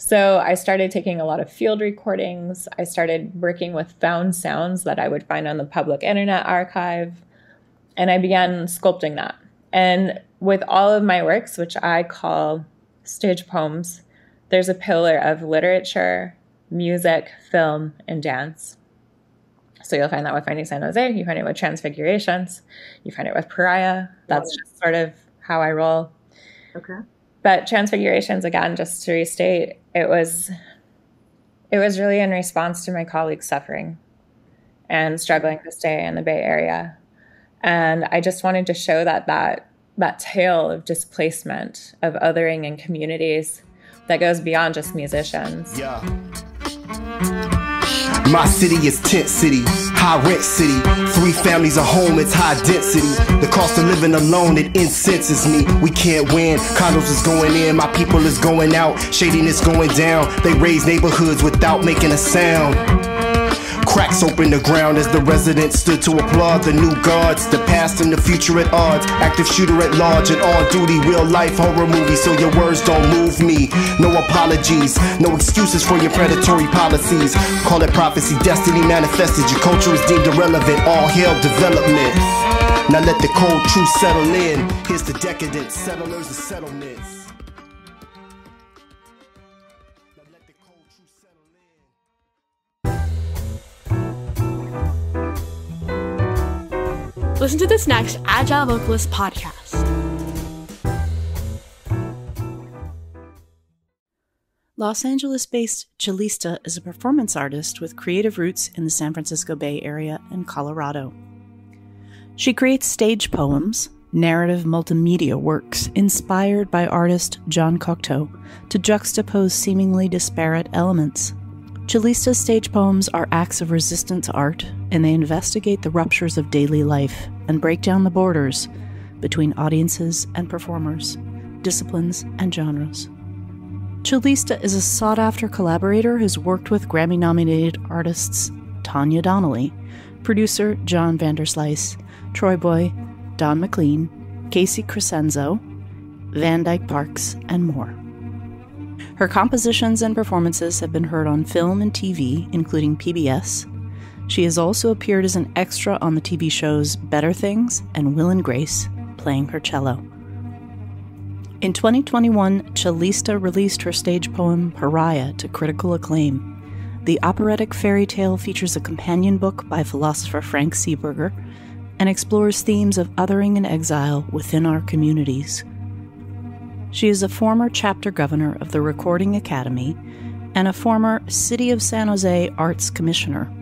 So I started taking a lot of field recordings. I started working with found sounds that I would find on the public internet archive. And I began sculpting that. And with all of my works, which I call stage poems, there's a pillar of literature, music, film, and dance. So you'll find that with Finding San Jose. You find it with Transfigurations. You find it with Pariah. That's just sort of how I roll. Okay. But Transfigurations, again, just to restate, it was really in response to my colleagues' suffering and struggling to stay in the Bay Area. And I just wanted to show that tale of displacement, of othering in communities that goes beyond just musicians. Yeah. My city is tent city, high rent city. 3 families a home, it's high density. The cost of living alone, it incenses me. We can't win, condos is going in, my people is going out, shadiness going down. They raise neighborhoods without making a sound. Cracks open the ground as the residents stood to applaud the new guards. The past and the future at odds. Active shooter at large and on duty. Real life horror movie, so your words don't move me. No apologies, no excuses for your predatory policies. Call it prophecy, destiny manifested. Your culture is deemed irrelevant. All hail development. Now let the cold truth settle in. Here's the decadent settlers and settlements. Listen to this next Agile Vocalist podcast. Los Angeles-based Cellista is a performance artist with creative roots in the San Francisco Bay Area and Colorado. She creates stage poems, narrative multimedia works inspired by artist John Cocteau to juxtapose seemingly disparate elements. Cellista's stage poems are acts of resistance art, and they investigate the ruptures of daily life and break down the borders between audiences and performers, disciplines and genres. Cellista is a sought-after collaborator who's worked with Grammy-nominated artists Tanya Donnelly, producer John Vanderslice, Troy Boy, Don McLean, Casey Crescenzo, Van Dyke Parks, and more. Her compositions and performances have been heard on film and TV, including PBS. She has also appeared as an extra on the TV shows Better Things and Will and Grace, playing her cello. In 2021, Cellista released her stage poem Pariah to critical acclaim. The operatic fairy tale features a companion book by philosopher Frank Seeberger and explores themes of othering and exile within our communities. She is a former chapter governor of the Recording Academy and a former City of San Jose Arts Commissioner.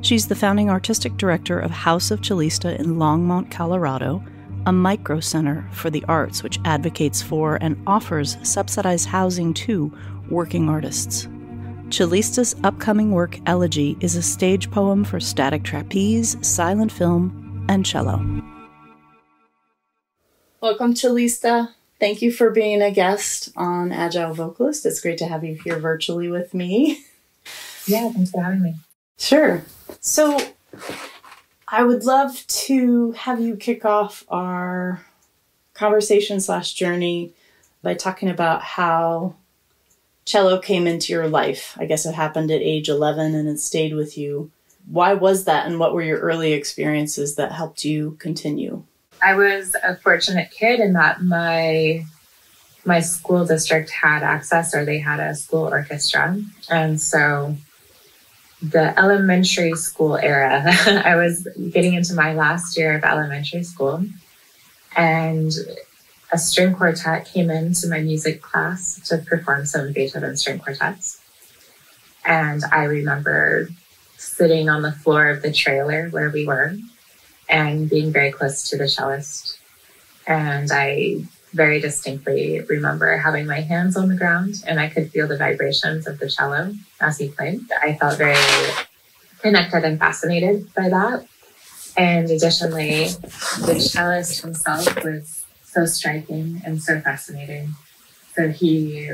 She's the founding artistic director of House of Cellista in Longmont, Colorado, a micro center for the arts which advocates for and offers subsidized housing to working artists. Cellista's upcoming work, Elegie, is a stage poem for static trapeze, silent film, and cello. Welcome, Cellista. Thank you for being a guest on Agile Vocalist. It's great to have you here virtually with me. Yeah, thanks for having me. Sure. So I would love to have you kick off our conversation/journey by talking about how cello came into your life. I guess it happened at age 11 and it stayed with you. Why was that, and what were your early experiences that helped you continue? I was a fortunate kid in that my school district had access, or they had a school orchestra. And so the elementary school era, I was getting into my last year of elementary school, and a string quartet came into my music class to perform some Beethoven string quartets. And I remember sitting on the floor of the trailer where we were and being very close to the cellist. And I very distinctly remember having my hands on the ground and I could feel the vibrations of the cello as he played. I felt very connected and fascinated by that. And additionally, the cellist himself was so striking and so fascinating. So he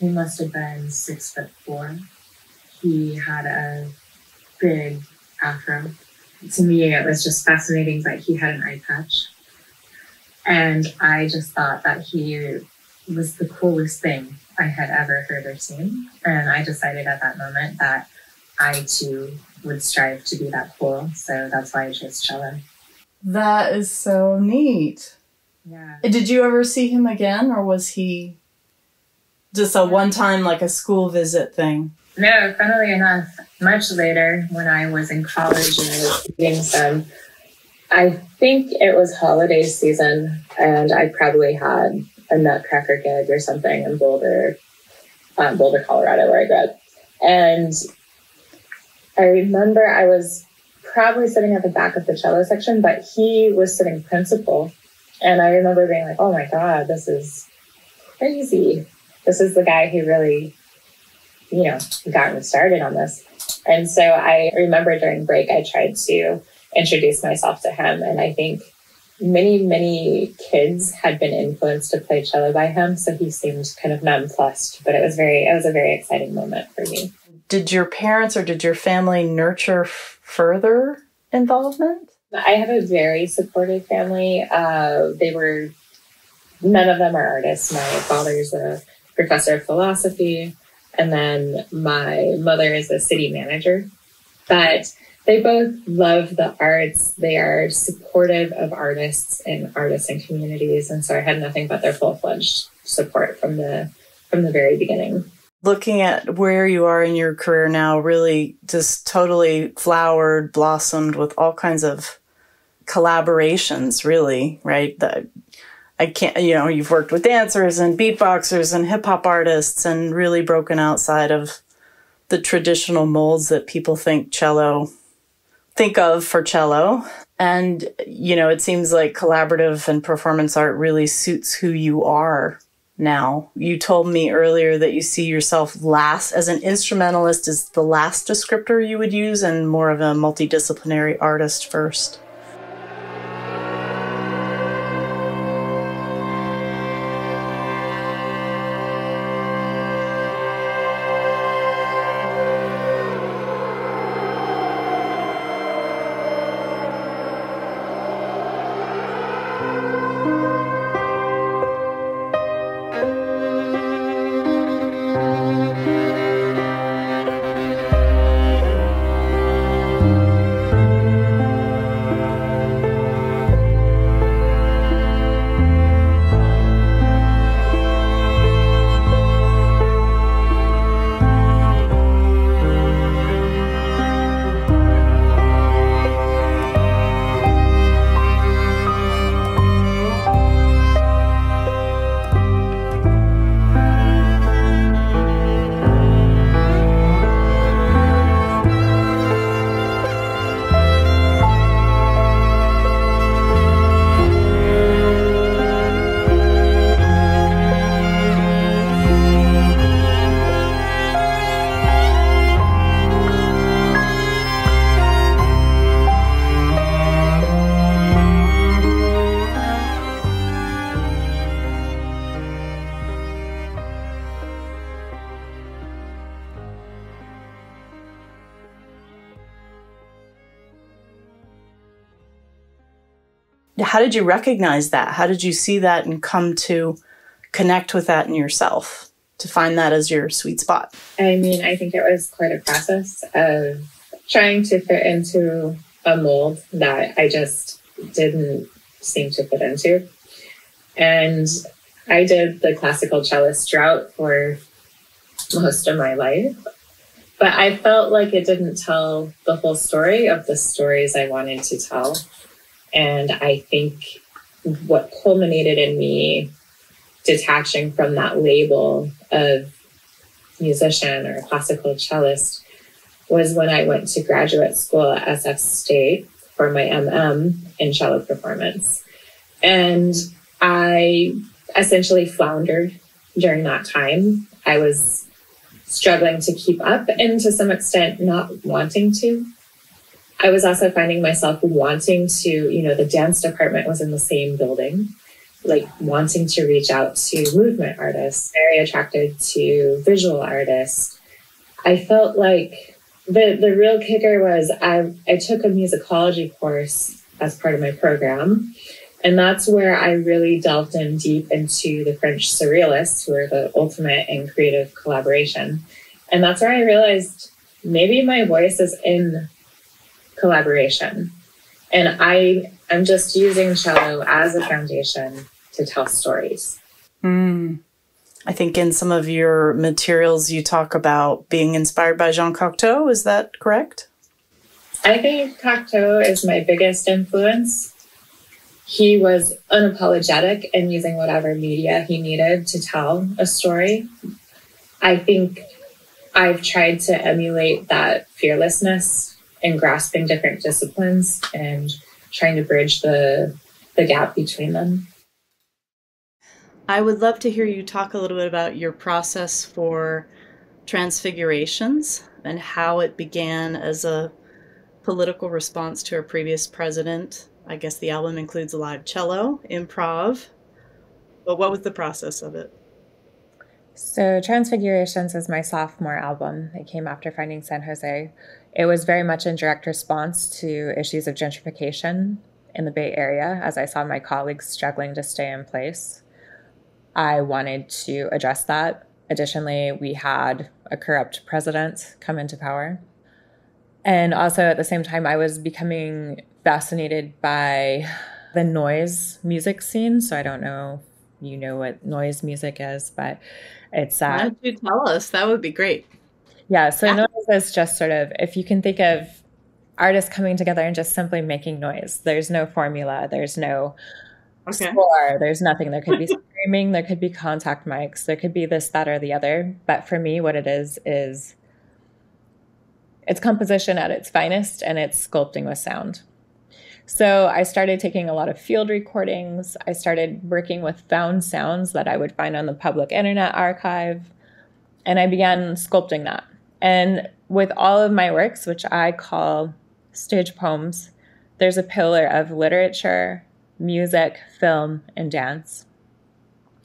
must have been 6'4". He had a big afro. To me, it was just fascinating that he had an eye patch. And I just thought that he was the coolest thing I had ever heard or seen. And I decided at that moment that I too would strive to be that cool. So that's why I chose cello. That is so neat. Yeah. Did you ever see him again, or was he just a one-time, like a school visit thing? No, funnily enough, much later when I was in college and I was meeting some, I think it was holiday season, and I probably had a Nutcracker gig or something in Boulder, Colorado, where I grew up. And I remember I was probably sitting at the back of the cello section, but he was sitting principal. And I remember being like, oh my God, this is crazy. This is the guy who really, got me started on this. And so I remember during break, I tried to introduce myself to him. And I think many, many kids had been influenced to play cello by him. So he seemed kind of nonplussed, but it was a very exciting moment for me. Did your parents or did your family nurture further involvement? I have a very supportive family. None of them are artists. My father's a professor of philosophy, and then my mother is a city manager. But they both love the arts. They are supportive of artists and communities. And so I had nothing but their full-fledged support from the very beginning. Looking at where you are in your career now, really just totally flowered, blossomed with all kinds of collaborations, really, right? You've worked with dancers and beatboxers and hip hop artists and really broken outside of the traditional molds that people think of for cello. And, it seems like collaborative and performance art really suits who you are now. You told me earlier that you see yourself last as an instrumentalist is the last descriptor you would use and more of a multidisciplinary artist first. How did you recognize that? How did you see that and come to connect with that in yourself, to find that as your sweet spot? I mean, I think it was quite a process of trying to fit into a mold that I just didn't seem to fit into. And I did the classical cellist route for most of my life, but I felt like it didn't tell the whole story of the stories I wanted to tell. And I think what culminated in me detaching from that label of musician or classical cellist was when I went to graduate school at SF State for my MM in cello performance. And I essentially floundered during that time. I was struggling to keep up and to some extent not wanting to. I was also finding myself wanting to, the dance department was in the same building, like wanting to reach out to movement artists, very attracted to visual artists. I felt like the real kicker was I took a musicology course as part of my program. And that's where I really delved in deep into the French Surrealists, who are the ultimate in creative collaboration. And that's where I realized maybe my voice is in collaboration. And I'm just using cello as a foundation to tell stories. I think in some of your materials, you talk about being inspired by Jean Cocteau. Is that correct? I think Cocteau is my biggest influence. He was unapologetic in using whatever media he needed to tell a story. I think I've tried to emulate that fearlessness in grasping different disciplines and trying to bridge the gap between them. I would love to hear you talk a little bit about your process for Transfigurations and how it began as a political response to a previous president. I guess the album includes a live cello, improv, but what was the process of it? So Transfigurations is my sophomore album. It came after Finding San Jose. It was very much in direct response to issues of gentrification in the Bay Area as I saw my colleagues struggling to stay in place. I wanted to address that. Additionally, we had a corrupt president come into power. And also at the same time, I was becoming fascinated by the noise music scene. So I don't know if you know what noise music is, but it's... Why don't you tell us? That would be great. Yeah, so noise is just sort of, if you can think of artists coming together and just simply making noise. There's no formula. There's no score. There's nothing. There could be screaming. There could be contact mics. There could be this, that, or the other. But for me, what it is it's composition at its finest, and it's sculpting with sound. So I started taking a lot of field recordings. I started working with found sounds that I would find on the public internet archive, and I began sculpting that. And with all of my works, which I call stage poems, there's a pillar of literature, music, film, and dance.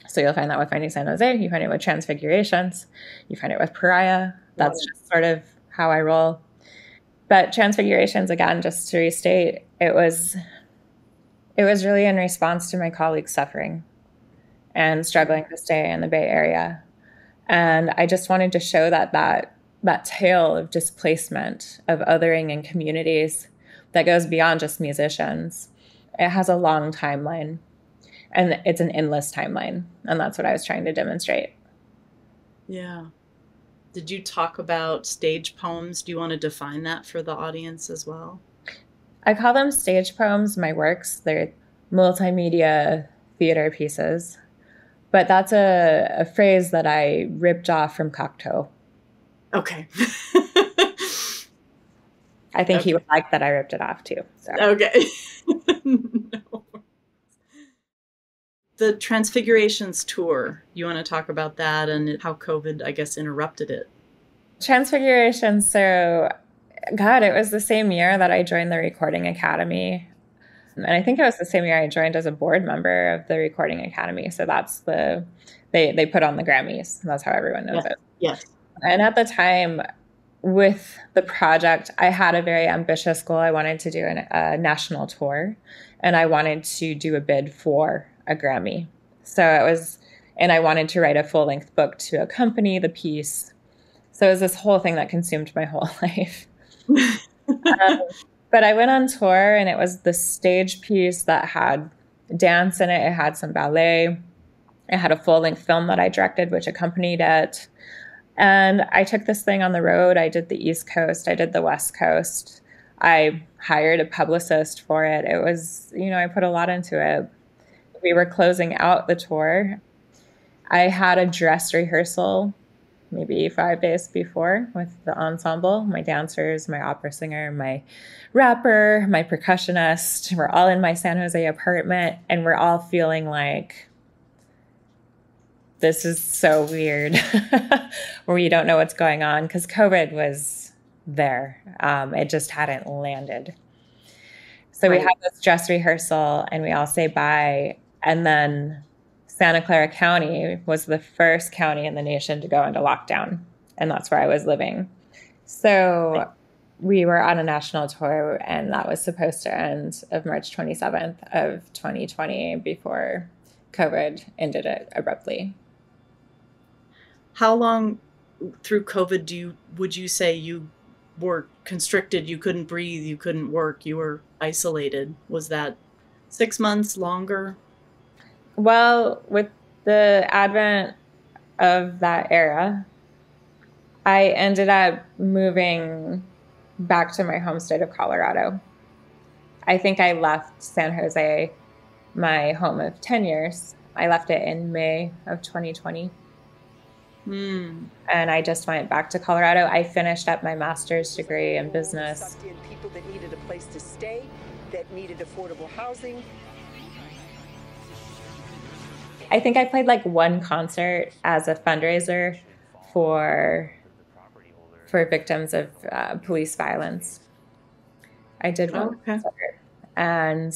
So you'll find that with Finding San Jose. You find it with Transfigurations. You find it with Pariah. That's just sort of how I roll. But Transfigurations, again, just to restate, it was really in response to my colleagues suffering and struggling to stay in the Bay Area. And I just wanted to show that tale of displacement, of othering in communities that goes beyond just musicians. It has a long timeline, and it's an endless timeline. And that's what I was trying to demonstrate. Yeah. Did you talk about stage poems? Do you want to define that for the audience as well? I call them stage poems, my works. They're multimedia theater pieces. But that's a phrase that I ripped off from Cocteau. Okay. I think he would like that I ripped it off too. So. Okay. No. The Transfigurations tour, you want to talk about that and how COVID, I guess, interrupted it? Transfigurations, so, God, it was the same year that I joined the Recording Academy. And I think it was the same year I joined as a board member of the Recording Academy. So that's they put on the Grammys. That's how everyone knows it. Yes. And at the time, with the project, I had a very ambitious goal. I wanted to do a national tour, and I wanted to do a bid for a Grammy. And I wanted to write a full-length book to accompany the piece. So it was this whole thing that consumed my whole life. But I went on tour, and it was the stage piece that had dance in it. It had some ballet. It had a full-length film that I directed, which accompanied it. And I took this thing on the road. I did the East Coast. I did the West Coast. I hired a publicist for it. It was, I put a lot into it. We were closing out the tour. I had a dress rehearsal maybe 5 days before with the ensemble, my dancers, my opera singer, my rapper, my percussionist. We're all in my San Jose apartment, and we're all feeling like, this is so weird, where you don't know what's going on, because COVID was there. It just hadn't landed. So we had this dress rehearsal, and we all say bye. And then Santa Clara County was the first county in the nation to go into lockdown. And that's where I was living. So we were on a national tour, and that was supposed to end of March 27th of 2020 before COVID ended it abruptly. How long through COVID would you say you were constricted? You couldn't breathe, you couldn't work, you were isolated. Was that 6 months, longer? Well, with the advent of that era, I ended up moving back to my home state of Colorado. I think I left San Jose, my home of 10 years. I left it in May of 2020. And I just went back to Colorado. I finished up my master's degree in business. People that needed a place to stay, that needed affordable housing. I think I played like one concert as a fundraiser for victims of police violence. I did one concert, and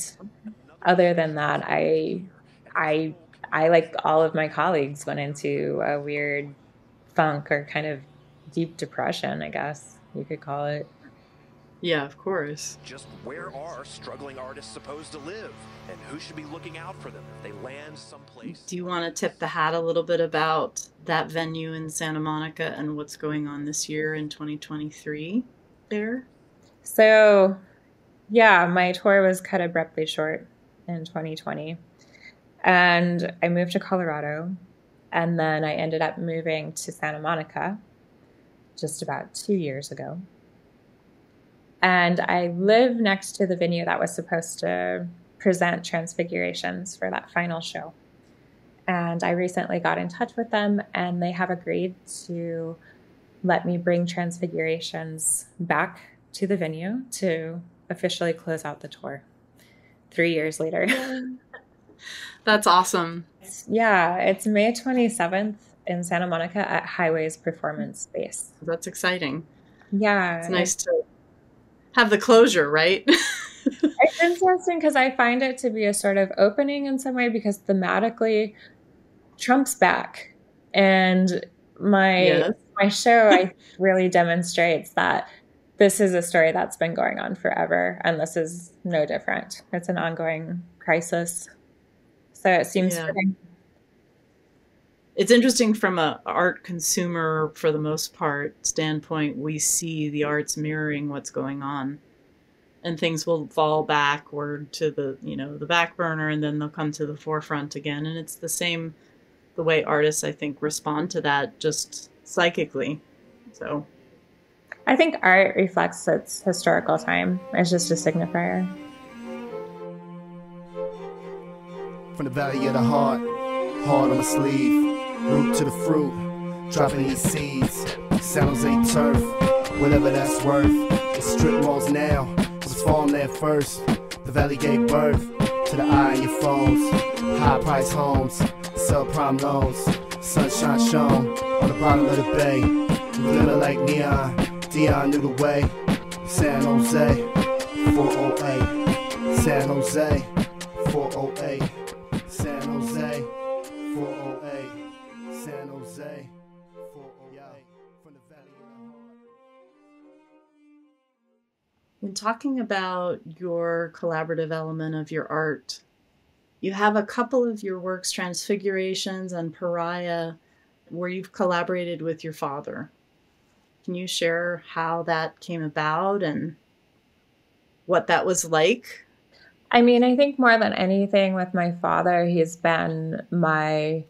other than that, I like all of my colleagues went into a weird funk or kind of deep depression, I guess you could call it. Yeah, of course. Just where are struggling artists supposed to live, and who should be looking out for them if they land someplace? Do you want to tip the hat a little bit about that venue in Santa Monica and what's going on this year in 2023 there? So, yeah, my tour was cut abruptly short in 2020. And I moved to Colorado, and then I ended up moving to Santa Monica just about 2 years ago. And I live next to the venue that was supposed to present Transfigurations for that final show. And I recently got in touch with them, and they have agreed to let me bring Transfigurations back to the venue to officially close out the tour 3 years later. That's awesome. It's May 27th in Santa Monica at Highways Performance Space. That's exciting. Yeah. It's nice to have the closure, right? It's interesting because I find it to be a sort of opening in some way, because thematically Trump's back. And my show I really demonstrates that this is a story that's been going on forever, and this is no different. It's an ongoing crisis. So it seems fitting. It's interesting from an art consumer, for the most part, standpoint. We see the arts mirroring what's going on, and things will fall backward to the back burner, and then they'll come to the forefront again. And it's the way artists, I think, respond to that just psychically. So I think art reflects its historical time. It's just a signifier. From the valley of the heart on my sleeve, root to the fruit, dropping these seeds. San Jose turf, whatever that's worth. It's strip malls now, was falling there first. The valley gave birth to the eye in your phones. High price homes, subprime loans. Sunshine shone on the bottom of the bay. Glitter like neon, Dion knew the way. San Jose, 408. San Jose, 408. San Jose, 408. San Jose, 408. From the valley of the heart. When talking about your collaborative element of your art, you have a couple of your works, Transfigurations and Pariah, where you've collaborated with your father. Can you share how that came about and what that was like? I mean, I think more than anything with my father, he's been my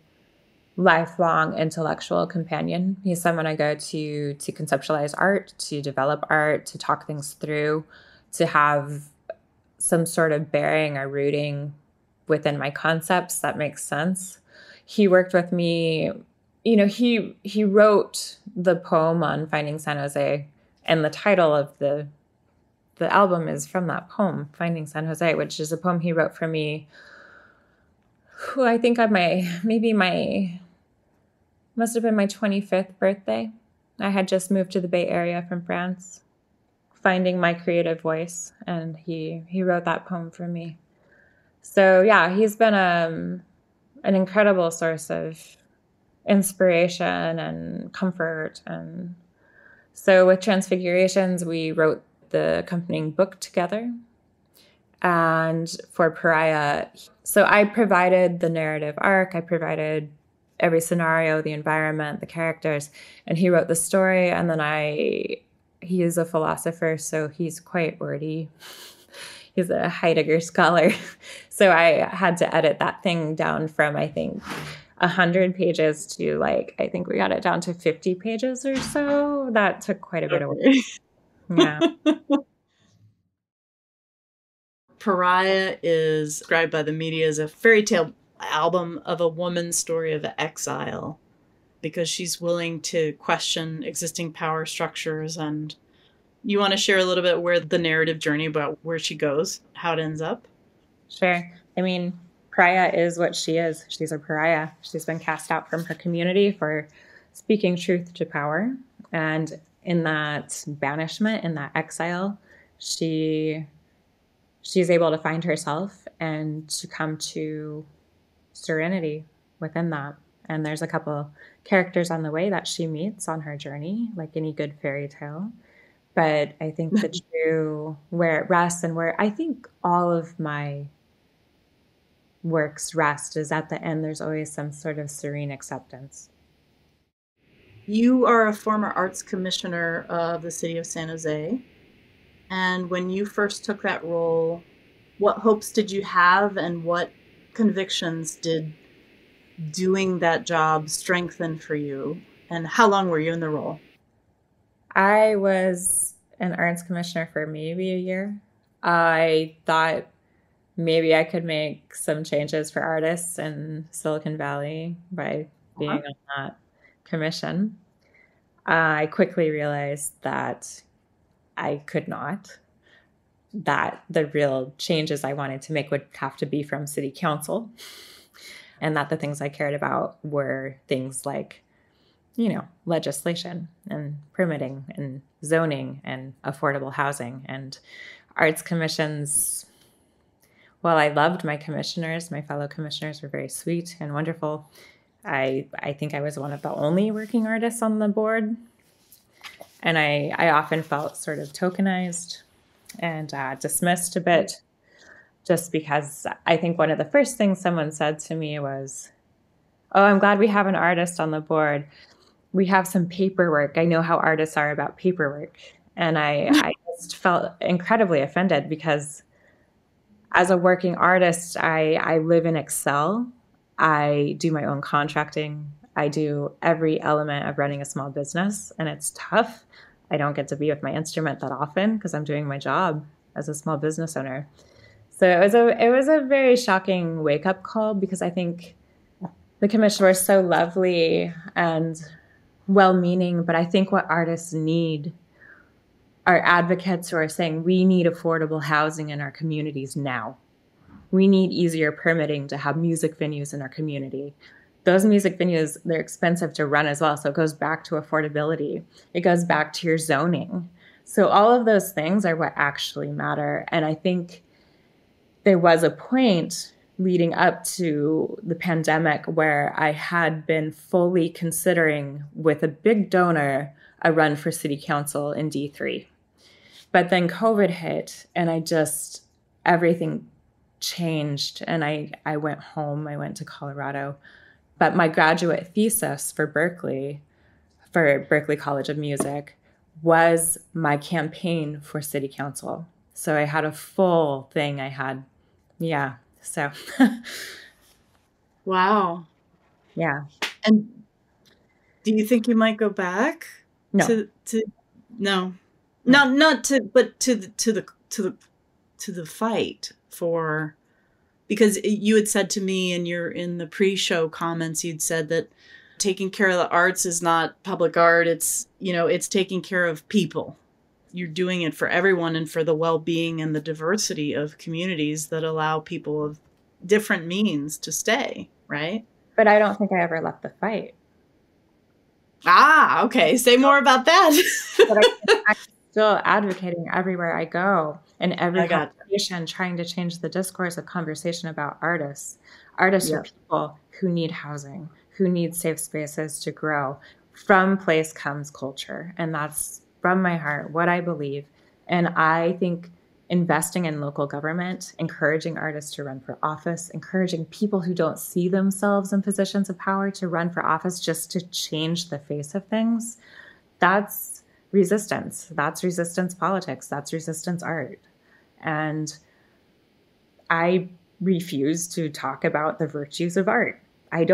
lifelong intellectual companion. He's someone I go to conceptualize art, to develop art, to talk things through, to have some sort of bearing or rooting within my concepts that makes sense. He worked with me, he wrote the poem on Finding San Jose, and the title of the album is from that poem, Finding San Jose, which is a poem he wrote for me, who I think on must have been my 25th birthday. I had just moved to the Bay Area from France, finding my creative voice, and he wrote that poem for me. So yeah, he's been an incredible source of inspiration and comfort and So with Transfigurations, we wrote the accompanying book together. And for Pariah, so I provided the narrative arc, I provided every scenario, the environment, the characters, and he wrote the story. And then he is a philosopher, so he's quite wordy. He's a Heidegger scholar. So I had to edit that thing down from, I think, 100 pages to like, I think we got it down to 50 pages or so. That took quite a bit of work. Yeah. Pariah is described by the media as a fairy tale album of a woman's story of exile, because she's willing to question existing power structures. And you want to share a little bit where the narrative journey about where she goes, how it ends up? Sure. I mean, Pariah is what she is. She's a pariah. She's been cast out from her community for speaking truth to power. And in that banishment, in that exile, she's able to find herself and to come to serenity within that. And there's a couple characters on the way that she meets on her journey, like any good fairy tale. But I think the true where it rests, and where I think all of my works rest, is at the end there's always some sort of serene acceptance. You are a former arts commissioner of the city of San Jose. And when you first took that role, what hopes did you have, and what convictions did doing that job strengthen for you? And how long were you in the role? I was an arts commissioner for maybe a year. I thought maybe I could make some changes for artists in Silicon Valley by being on that commission. I quickly realized that I could not, that the real changes I wanted to make would have to be from city council, and that the things I cared about were things like, legislation and permitting and zoning and affordable housing. And arts commissions, while I loved my commissioners, my fellow commissioners were very sweet and wonderful, I think I was one of the only working artists on the board. And I often felt sort of tokenized and dismissed a bit, just because I think one of the first things someone said to me was, "Oh, I'm glad we have an artist on the board. We have some paperwork. I know how artists are about paperwork." And I just felt incredibly offended, because as a working artist, I live in Excel. I do my own contracting. I do every element of running a small business, and it's tough. I don't get to be with my instrument that often because I'm doing my job as a small business owner. So it was a very shocking wake-up call, because I think the commission was so lovely and well-meaning, but I think what artists need are advocates who are saying, we need affordable housing in our communities now. We need easier permitting to have music venues in our community. Those music venues, they're expensive to run as well. So it goes back to affordability. It goes back to your zoning. So all of those things are what actually matter. And I think there was a point leading up to the pandemic where I had been fully considering, with a big donor, a run for city council in D3. But then COVID hit, and everything changed, and I went home. I went to Colorado. But my graduate thesis for Berkeley College of Music, was my campaign for city council. So I had a full thing. So. Wow. Yeah. And do you think you might go back? No. No. Not to, but to the fight for, because you had said to me in the pre-show comments, you'd said that taking care of the arts is not public art. It's taking care of people. You're doing it for everyone and for the well-being and the diversity of communities that allow people of different means to stay, right? But I don't think I ever left the fight. Ah, okay. Say more about that. But I'm still advocating everywhere I go, and every conversation, trying to change the discourse of conversation about artists. Artists are people who need housing, who need safe spaces to grow. from place comes culture. And that's from my heart, what I believe. And I think investing in local government, encouraging artists to run for office, encouraging people who don't see themselves in positions of power to run for office just to change the face of things, that's resistance. That's resistance politics. That's resistance art. And I refuse to talk about the virtues of art. I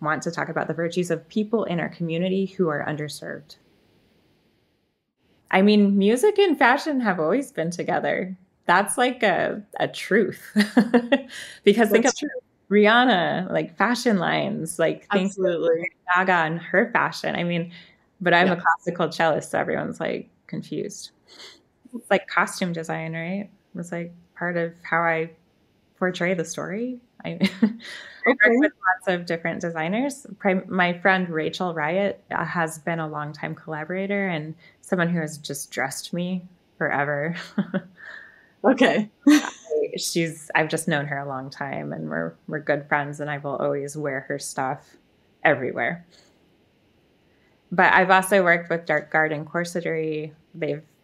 want to talk about the virtues of people in our community who are underserved. I mean, music and fashion have always been together. That's like a truth. Because think of Rihanna, like fashion lines, like think of Gaga and her fashion. I mean, but I'm a classical cellist, so everyone's like confused. It's like costume design, right? It's like part of how I portray the story. I work with lots of different designers. My friend Rachel Riot has been a longtime collaborator and someone who has just dressed me forever. Okay. I've just known her a long time, and we're good friends, and I will always wear her stuff everywhere. But I've also worked with Dark Garden Corsetry.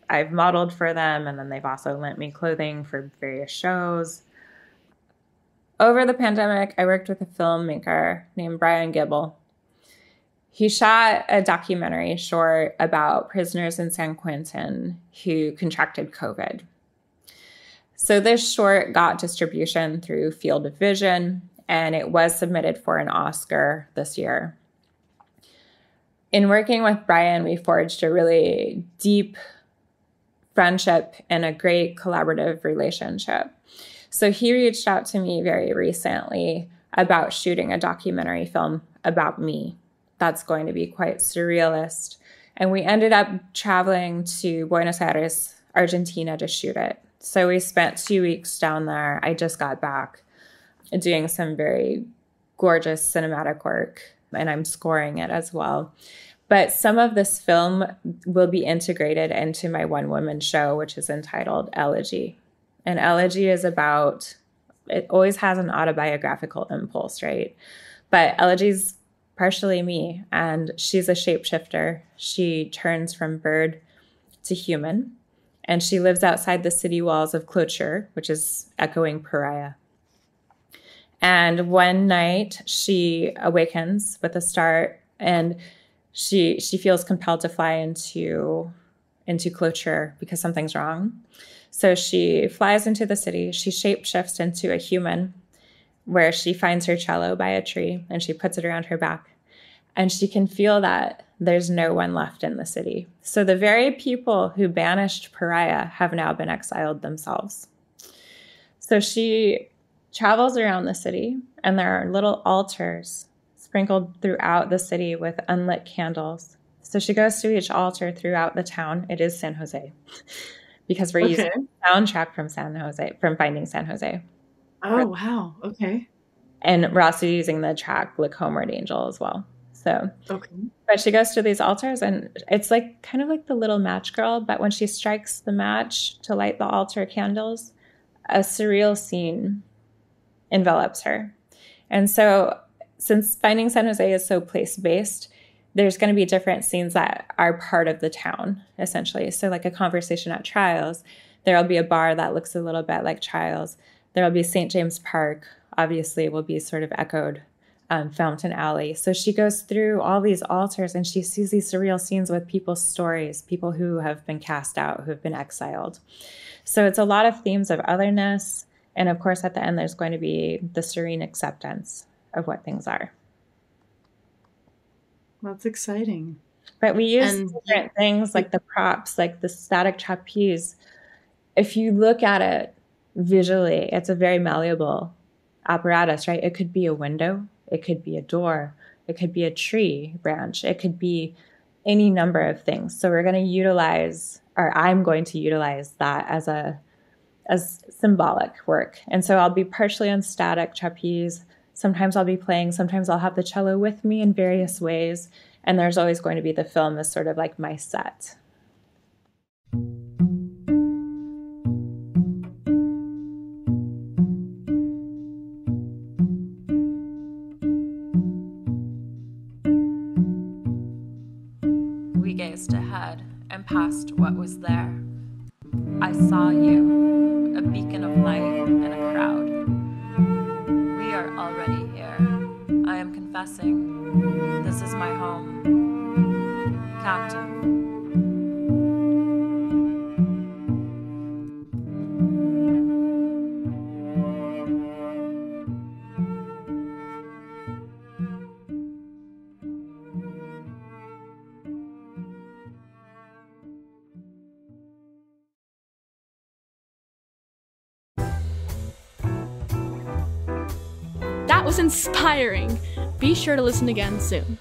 I've modeled for them, and then they've also lent me clothing for various shows. Over the pandemic, I worked with a filmmaker named Brian Gibble. He shot a documentary short about prisoners in San Quentin who contracted COVID. So this short got distribution through Field of Vision, and it was submitted for an Oscar this year. In working with Brian, we forged a really deep friendship and a great collaborative relationship. So he reached out to me very recently about shooting a documentary film about me. That's going to be quite surrealist. And we ended up traveling to Buenos Aires, Argentina to shoot it. So we spent 2 weeks down there. I just got back doing some very gorgeous cinematic work, and I'm scoring it as well. But some of this film will be integrated into my one-woman show, which is entitled Elegie. And Elegie is about, it always has an autobiographical impulse, right? But Elegie's partially me, and she's a shapeshifter. She turns from bird to human, and she lives outside the city walls of Cocteau, which is echoing Pariah. And one night she awakens with a start, and she feels compelled to fly into Cocteau because something's wrong. So she flies into the city. She shapeshifts into a human, where she finds her cello by a tree and she puts it around her back. And she can feel that there's no one left in the city. So the very people who banished Pariah have now been exiled themselves. So she travels around the city, and there are little altars sprinkled throughout the city with unlit candles. So she goes to each altar throughout the town. It is San Jose, because we're using a soundtrack from Finding San Jose. Oh, wow. Okay. And we're also using the track Look Homeward Angel as well. So, but she goes to these altars, and it's like kind of like the little match girl, but when she strikes the match to light the altar candles, a surreal scene envelops her. And so since Finding San Jose is so place-based, there's going to be different scenes that are part of the town, essentially. So like a conversation at Trials, there'll be a bar that looks a little bit like Trials. There'll be St. James Park, obviously will be sort of echoed, Fountain Alley. So she goes through all these altars, and she sees these surreal scenes with people's stories, people who have been cast out, who have been exiled. So it's a lot of themes of otherness. And of course, at the end, there's going to be the serene acceptance of what things are. That's exciting. But we use different things like the props, like the static trapeze. If you look at it visually, it's a very malleable apparatus, right? It could be a window. It could be a door. It could be a tree branch. It could be any number of things. So we're going to utilize, or I'm going to utilize that as symbolic work. And so I'll be partially on static trapeze. Sometimes I'll be playing. Sometimes I'll have the cello with me in various ways. And there's always going to be the film as sort of like my set. raced ahead and past what was there. I saw you, a beacon of light in a crowd. We are already here. I am confessing, this is my home. Captive. That was inspiring. Be sure to listen again soon.